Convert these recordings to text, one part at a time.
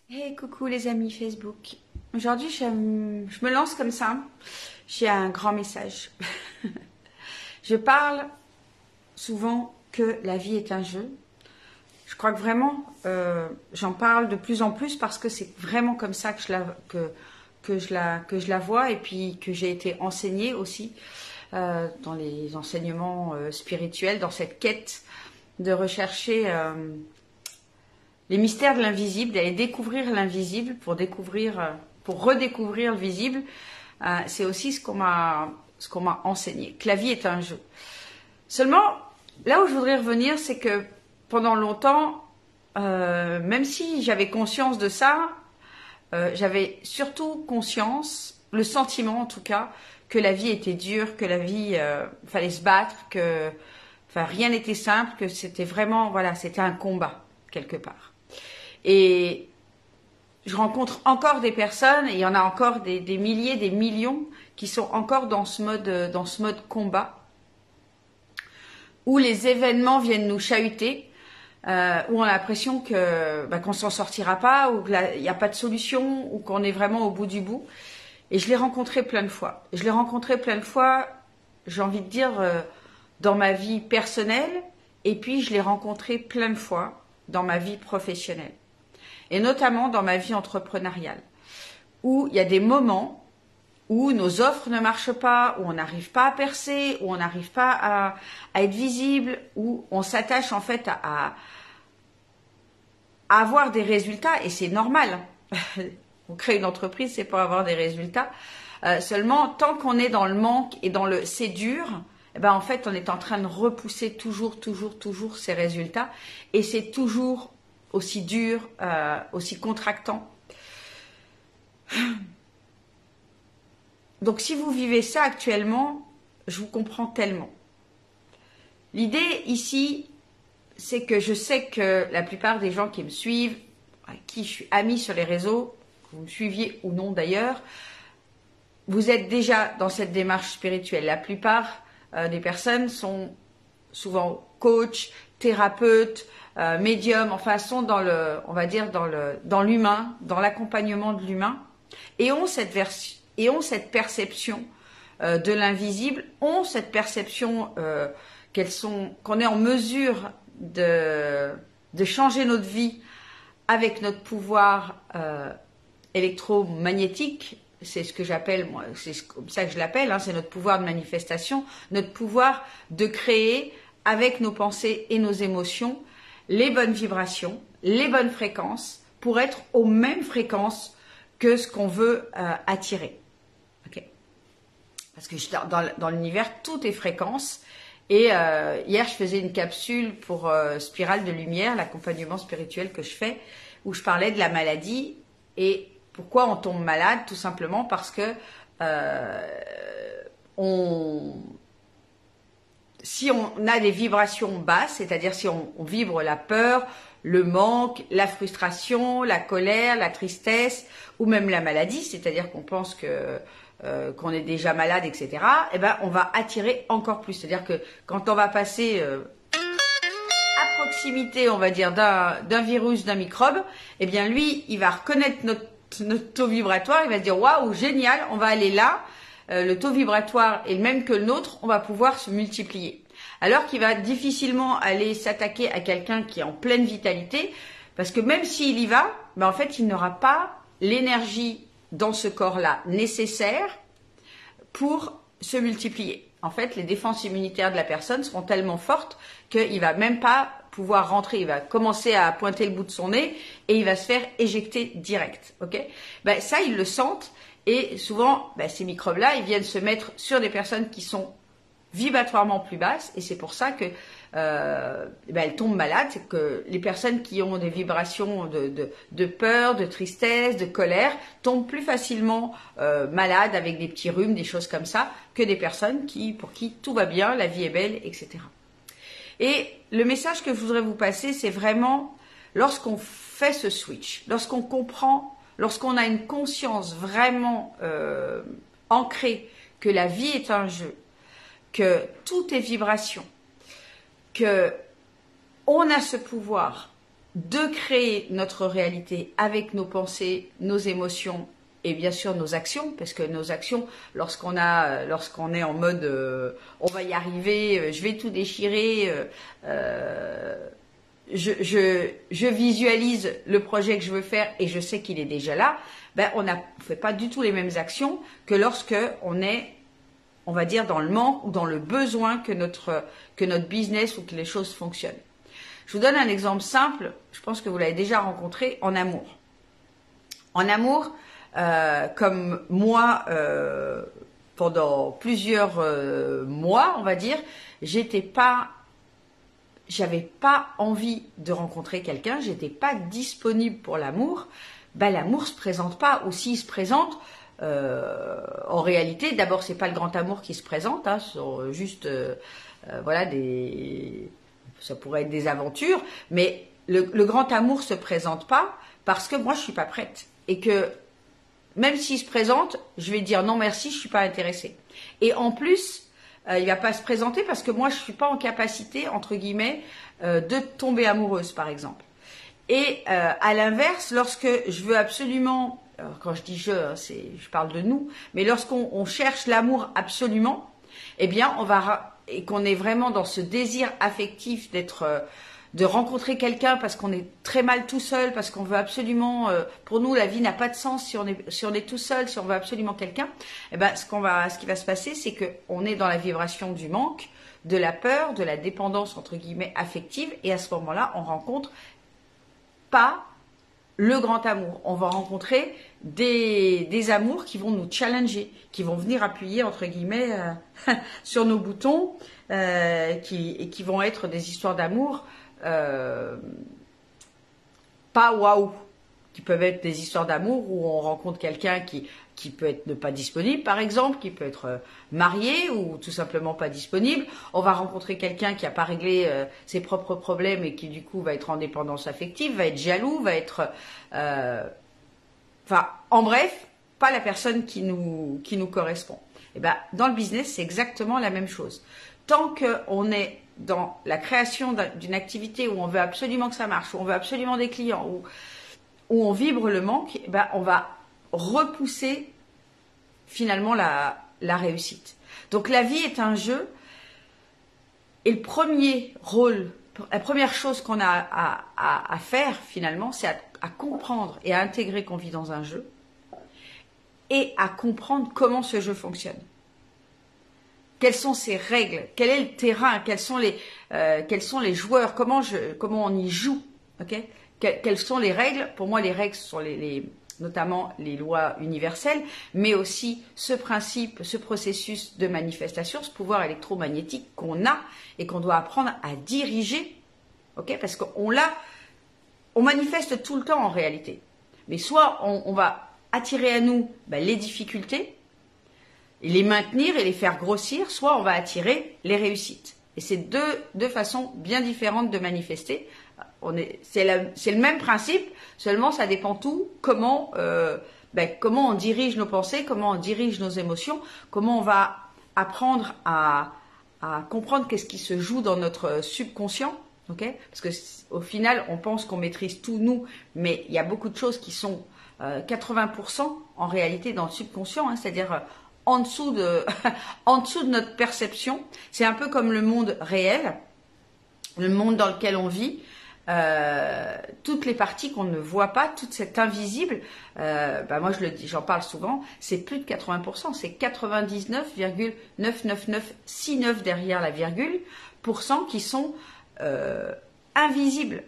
Hey, coucou les amis Facebook. Aujourd'hui, je me lance comme ça. J'ai un grand message. Je parle souvent que la vie est un jeu. Je crois que vraiment, j'en parle de plus en plus parce que c'est vraiment comme ça que je la vois et puis que j'ai été enseignée aussi dans les enseignements spirituels, dans cette quête de rechercher les mystères de l'invisible, d'aller découvrir l'invisible pour redécouvrir le visible. C'est aussi ce qu'on m'a enseigné, que la vie est un jeu. Seulement, là où je voudrais revenir, c'est que pendant longtemps, même si j'avais conscience de ça, j'avais surtout conscience, le sentiment en tout cas, que la vie était dure, que la vie, fallait se battre, que rien n'était simple, que c'était vraiment, voilà, c'était un combat quelque part. Et je rencontre encore des personnes, et il y en a encore des milliers, des millions, qui sont encore dans ce mode combat, où les événements viennent nous chahuter, où on a l'impression qu'on s'en sortira pas, ou qu'il n'y a pas de solution, ou qu'on est vraiment au bout du bout. Et je l'ai rencontré plein de fois. J'ai envie de dire, dans ma vie personnelle, et puis je l'ai rencontré plein de fois dans ma vie professionnelle. Et notamment dans ma vie entrepreneuriale, où il y a des moments où nos offres ne marchent pas, où on n'arrive pas à percer, où on n'arrive pas à être visible, où on s'attache en fait à avoir des résultats, et c'est normal. On crée une entreprise, c'est pour avoir des résultats. Seulement, tant qu'on est dans le manque et dans le c'est dur, en fait, on est en train de repousser toujours ces résultats, et c'est toujours aussi dur, aussi contractant. Donc si vous vivez ça actuellement, je vous comprends tellement. L'idée ici, c'est que je sais que la plupart des gens qui me suivent, à qui je suis amie sur les réseaux, que vous me suiviez ou non d'ailleurs, vous êtes déjà dans cette démarche spirituelle. La plupart des personnes sont souvent coach, thérapeutes, médiums, enfin sont dans le, on va dire dans l'humain, dans l'accompagnement de l'humain, et ont cette perception de l'invisible, ont cette perception qu'on est en mesure de changer notre vie avec notre pouvoir électromagnétique. C'est ce que j'appelle, moi, c'est comme ça que je l'appelle, hein, c'est notre pouvoir de manifestation, notre pouvoir de créer avec nos pensées et nos émotions les bonnes vibrations, les bonnes fréquences pour être aux mêmes fréquences que ce qu'on veut attirer. Okay. Parce que dans l'univers, tout est fréquence. Et hier, je faisais une capsule pour Spirale de Lumière, l'accompagnement spirituel que je fais, où je parlais de la maladie et pourquoi on tombe malade, tout simplement parce que si on a des vibrations basses, c'est-à-dire si on vibre la peur, le manque, la frustration, la colère, la tristesse, ou même la maladie, c'est-à-dire qu'on pense qu'on est déjà malade, etc., on va attirer encore plus. C'est-à-dire que quand on va passer à proximité, on va dire, d'un virus, d'un microbe, lui, il va reconnaître notre taux vibratoire, il va se dire waouh, génial, on va aller là, le taux vibratoire est le même que le nôtre, on va pouvoir se multiplier. Alors qu'il va difficilement aller s'attaquer à quelqu'un qui est en pleine vitalité, parce que même s'il y va, en fait, il n'aura pas l'énergie dans ce corps-là nécessaire pour se multiplier. En fait, les défenses immunitaires de la personne seront tellement fortes qu'il va même pas pouvoir rentrer, il va commencer à pointer le bout de son nez et il va se faire éjecter direct. Okay, ça, ils le sentent, et souvent, ces microbes-là, ils viennent se mettre sur des personnes qui sont vibratoirement plus basses, et c'est pour ça que elles tombent malades. C'est que les personnes qui ont des vibrations de peur, de tristesse, de colère tombent plus facilement malades avec des petits rhumes, des choses comme ça, que des personnes pour qui tout va bien, la vie est belle, etc. Et le message que je voudrais vous passer, c'est vraiment lorsqu'on fait ce switch, lorsqu'on comprend, lorsqu'on a une conscience vraiment ancrée que la vie est un jeu, que tout est vibration, que on a ce pouvoir de créer notre réalité avec nos pensées, nos émotions et bien sûr nos actions, parce que nos actions, lorsqu'on est en mode on va y arriver, je vais tout déchirer, je visualise le projet que je veux faire et je sais qu'il est déjà là, ben on fait pas du tout les mêmes actions que lorsque on est, on va dire, dans le manque ou dans le besoin que notre business ou que les choses fonctionnent. Je vous donne un exemple simple, je pense que vous l'avez déjà rencontré, en amour. En amour, comme moi, pendant plusieurs mois, on va dire, j'avais pas envie de rencontrer quelqu'un, j'étais pas disponible pour l'amour. Ben, l'amour se présente pas, ou s'il se présente, en réalité, d'abord c'est pas le grand amour qui se présente, hein, ce sont juste voilà ça pourrait être des aventures, mais le grand amour se présente pas parce que moi je suis pas prête et que même s'il se présente, je vais dire non merci, je suis pas intéressée. Et en plus, il va pas se présenter parce que moi je suis pas en capacité entre guillemets de tomber amoureuse par exemple. Et à l'inverse, lorsque je veux absolument, alors quand je dis je parle de nous, mais lorsqu'on cherche l'amour absolument, eh bien et qu'on est vraiment dans ce désir affectif de rencontrer quelqu'un parce qu'on est très mal tout seul, parce qu'on veut absolument, pour nous la vie n'a pas de sens si on est tout seul, si on veut absolument quelqu'un, eh ben ce qui va se passer, c'est que on est dans la vibration du manque, de la peur, de la dépendance entre guillemets affective, et à ce moment-là, on rencontre pas le grand amour. On va rencontrer des amours qui vont nous challenger, qui vont venir appuyer entre guillemets sur nos boutons, qui vont être des histoires d'amour pas waouh, qui peuvent être des histoires d'amour où on rencontre quelqu'un qui peut être pas disponible par exemple, qui peut être marié ou tout simplement pas disponible. On va rencontrer quelqu'un qui n'a pas réglé ses propres problèmes et qui du coup va être en dépendance affective, va être jaloux, va être enfin en bref, pas la personne qui nous correspond. Et ben dans le business, c'est exactement la même chose. Tant qu'on est dans la création d'une activité où on veut absolument que ça marche, où on veut absolument des clients, où on vibre le manque, eh ben on va repousser finalement la réussite. Donc la vie est un jeu et le premier rôle, la première chose qu'on a à faire finalement, c'est à comprendre et à intégrer qu'on vit dans un jeu et à comprendre comment ce jeu fonctionne. Quelles sont ses règles? Quel est le terrain? Quels sont les joueurs? Comment on y joue? Okay? Quelles sont les règles? Pour moi, les règles sont notamment les lois universelles, mais aussi ce principe, ce processus de manifestation, ce pouvoir électromagnétique qu'on a et qu'on doit apprendre à diriger. Okay? Parce on manifeste tout le temps en réalité. Mais soit on va attirer à nous les difficultés, et les maintenir et les faire grossir, soit on va attirer les réussites. Et c'est deux façons bien différentes de manifester. C'est le même principe, seulement ça dépend tout comment on dirige nos pensées, comment on dirige nos émotions, comment on va apprendre à comprendre qu'est-ce qui se joue dans notre subconscient. Okay? Parce que au final, on pense qu'on maîtrise tout nous, mais il y a beaucoup de choses qui sont 80% en réalité dans le subconscient, hein, c'est-à-dire en dessous de notre perception. C'est un peu comme le monde réel, le monde dans lequel on vit, toutes les parties qu'on ne voit pas, tout cet invisible, moi je le dis, j'en parle souvent, c'est plus de 80%, c'est 99,99969 derrière la virgule, qui sont invisibles,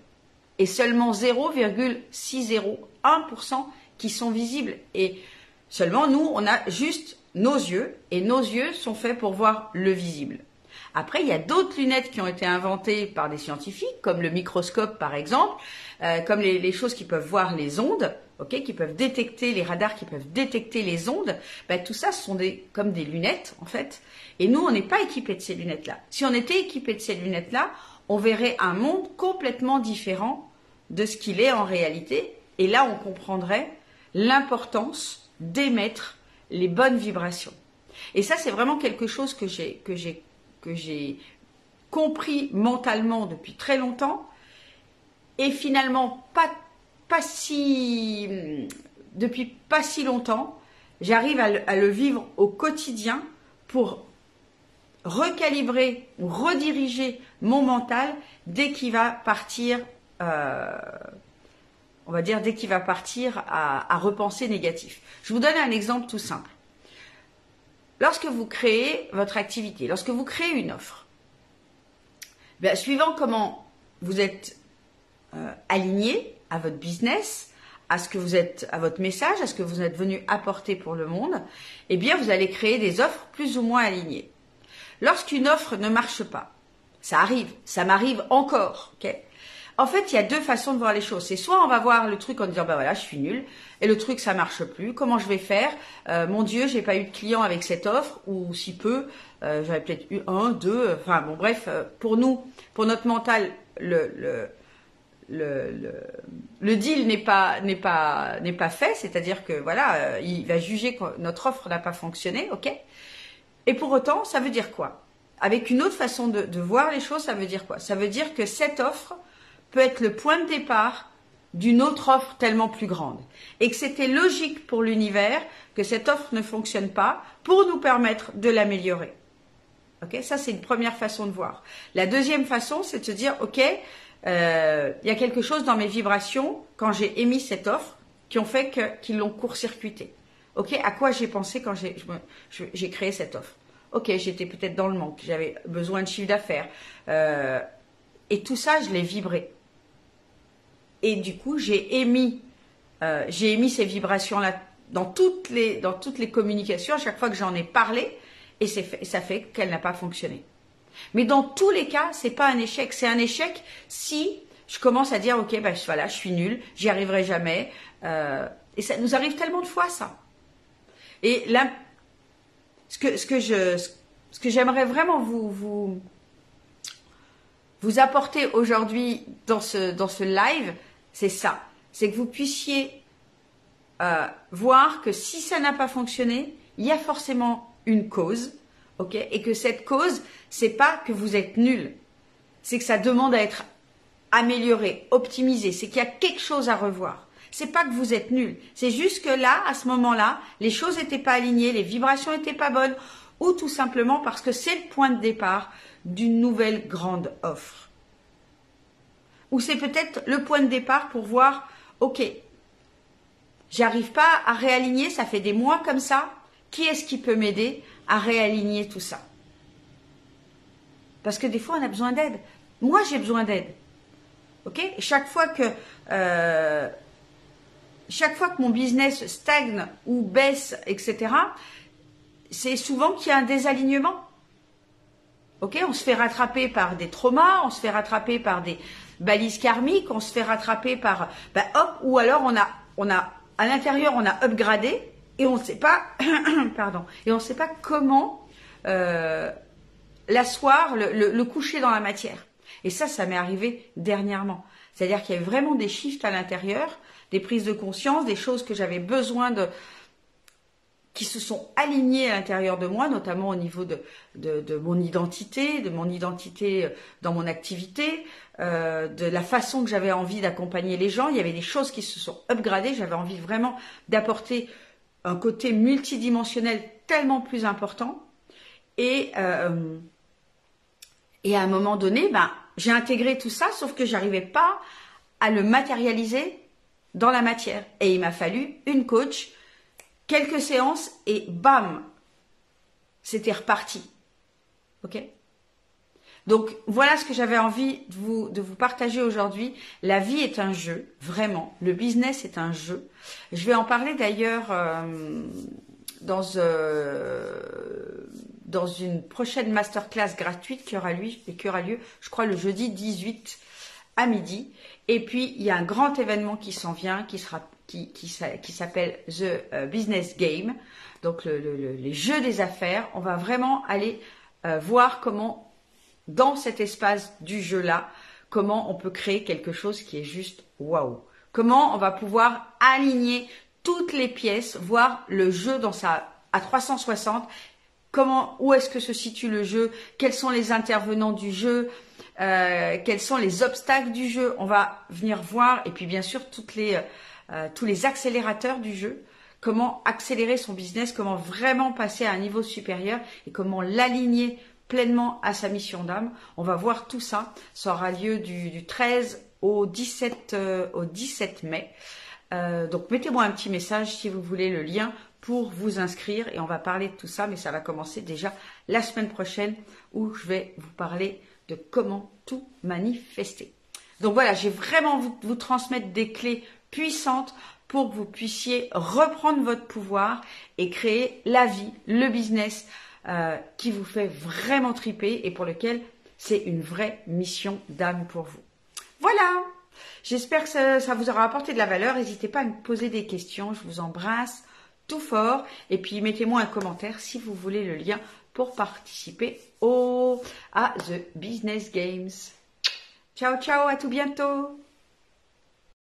et seulement 0,601% qui sont visibles. Et seulement nous, on a juste nos yeux, et nos yeux sont faits pour voir le visible. Après, il y a d'autres lunettes qui ont été inventées par des scientifiques, comme le microscope par exemple, comme les choses qui peuvent voir les ondes, okay, qui peuvent détecter, les radars qui peuvent détecter les ondes. Tout ça, ce sont comme des lunettes en fait. Et nous, on n'est pas équipés de ces lunettes-là. Si on était équipés de ces lunettes-là, on verrait un monde complètement différent de ce qu'il est en réalité. Et là, on comprendrait l'importance d'émettre les bonnes vibrations. Et ça, c'est vraiment quelque chose que j'ai compris mentalement depuis très longtemps Et finalement, depuis pas si longtemps, j'arrive à le vivre au quotidien pour recalibrer ou rediriger mon mental dès qu'il va partir, on va dire, dès qu'il va partir à repenser négatif. Je vous donne un exemple tout simple. Lorsque vous créez votre activité, lorsque vous créez une offre, bien, suivant comment vous êtes aligné à votre business, à ce que vous êtes, à votre message, à ce que vous êtes venu apporter pour le monde, eh bien, vous allez créer des offres plus ou moins alignées. Lorsqu'une offre ne marche pas, ça arrive, ça m'arrive encore, ok? En fait, il y a deux façons de voir les choses. C'est soit on va voir le truc en disant, ben voilà, je suis nulle, et le truc, ça marche plus. Comment je vais faire? Mon Dieu, j'ai pas eu de client avec cette offre, ou si peu, j'avais peut-être eu un, deux, enfin bon, bref, pour nous, pour notre mental, le deal n'est pas fait, c'est-à-dire que voilà, il va juger que notre offre n'a pas fonctionné, ok? Et pour autant, ça veut dire quoi? Avec une autre façon de voir les choses, ça veut dire quoi? Ça veut dire que cette offre peut être le point de départ d'une autre offre tellement plus grande. Et que c'était logique pour l'univers que cette offre ne fonctionne pas pour nous permettre de l'améliorer. Ok? Ça, c'est une première façon de voir. La deuxième façon, c'est de se dire, ok, il y a quelque chose dans mes vibrations, quand j'ai émis cette offre, qui ont fait qu'ils l'ont court-circuité. Ok, à quoi j'ai pensé quand j'ai créé cette offre? Ok, j'étais peut-être dans le manque, j'avais besoin de chiffre d'affaires. Et tout ça, je l'ai vibré. Et du coup, j'ai émis ces vibrations-là dans toutes les communications, à chaque fois que j'en ai parlé, et ça fait qu'elle n'a pas fonctionné. Mais dans tous les cas, c'est pas un échec. C'est un échec si je commence à dire, ok, ben voilà, je suis nulle, j'y arriverai jamais. Et ça nous arrive tellement de fois, ça. Et là, ce que j'aimerais vraiment vous apporter aujourd'hui dans ce live, c'est ça. C'est que vous puissiez voir que si ça n'a pas fonctionné, il y a forcément une cause, ok? Et que cette cause, c'est pas que vous êtes nul, c'est que ça demande à être amélioré, optimisé, c'est qu'il y a quelque chose à revoir. C'est pas que vous êtes nul, c'est juste que là, à ce moment-là, les choses n'étaient pas alignées, les vibrations n'étaient pas bonnes, ou tout simplement parce que c'est le point de départ d'une nouvelle grande offre. Ou c'est peut-être le point de départ pour voir, ok, j'arrive pas à réaligner, ça fait des mois comme ça, qui est-ce qui peut m'aider à réaligner tout ça? Parce que des fois, on a besoin d'aide. Moi, j'ai besoin d'aide. Ok? Chaque fois que mon business stagne ou baisse, etc., c'est souvent qu'il y a un désalignement. Ok? On se fait rattraper par des traumas, on se fait rattraper par des balises karmiques, on se fait rattraper par, ou alors on a à l'intérieur, on a upgradé et on ne sait pas, pardon, et on ne sait pas comment l'asseoir, le coucher dans la matière. Et ça m'est arrivé dernièrement. C'est-à-dire qu'il y a vraiment des shifts à l'intérieur, des prises de conscience, des choses que j'avais besoin qui se sont alignées à l'intérieur de moi, notamment au niveau de mon identité, dans mon activité, de la façon que j'avais envie d'accompagner les gens. Il y avait des choses qui se sont upgradées. J'avais envie vraiment d'apporter un côté multidimensionnel tellement plus important. Et à un moment donné, j'ai intégré tout ça, sauf que j'arrivais pas à le matérialiser dans la matière. Et il m'a fallu une coach, quelques séances et bam, c'était reparti. Ok? Donc voilà ce que j'avais envie de vous partager aujourd'hui. La vie est un jeu, vraiment. Le business est un jeu. Je vais en parler d'ailleurs dans une prochaine masterclass gratuite qui aura lieu, je crois, le jeudi 18 à midi. Et puis, il y a un grand événement qui s'en vient, qui s'appelle The Business Game, donc les jeux des affaires. On va vraiment aller voir comment, dans cet espace du jeu-là, comment on peut créer quelque chose qui est juste waouh. Comment on va pouvoir aligner toutes les pièces, voir le jeu à 360. Où est-ce que se situe le jeu? Quels sont les intervenants du jeu? quels sont les obstacles du jeu. On va venir voir, et puis bien sûr tous les accélérateurs du jeu, comment accélérer son business, comment vraiment passer à un niveau supérieur et comment l'aligner pleinement à sa mission d'âme. On va voir tout ça. Ça aura lieu du 13 au 17 mai. Donc mettez-moi un petit message si vous voulez le lien pour vous inscrire et on va parler de tout ça, mais ça va commencer déjà la semaine prochaine où je vais vous parler de comment tout manifester. Donc voilà, j'ai vraiment vous transmettre des clés puissantes pour que vous puissiez reprendre votre pouvoir et créer la vie, le business qui vous fait vraiment triper et pour lequel c'est une vraie mission d'âme pour vous. Voilà, j'espère que ça vous aura apporté de la valeur. N'hésitez pas à me poser des questions, je vous embrasse tout fort. Et puis mettez-moi un commentaire si vous voulez le lien pour participer à The Business Games. Ciao, ciao, à tout bientôt.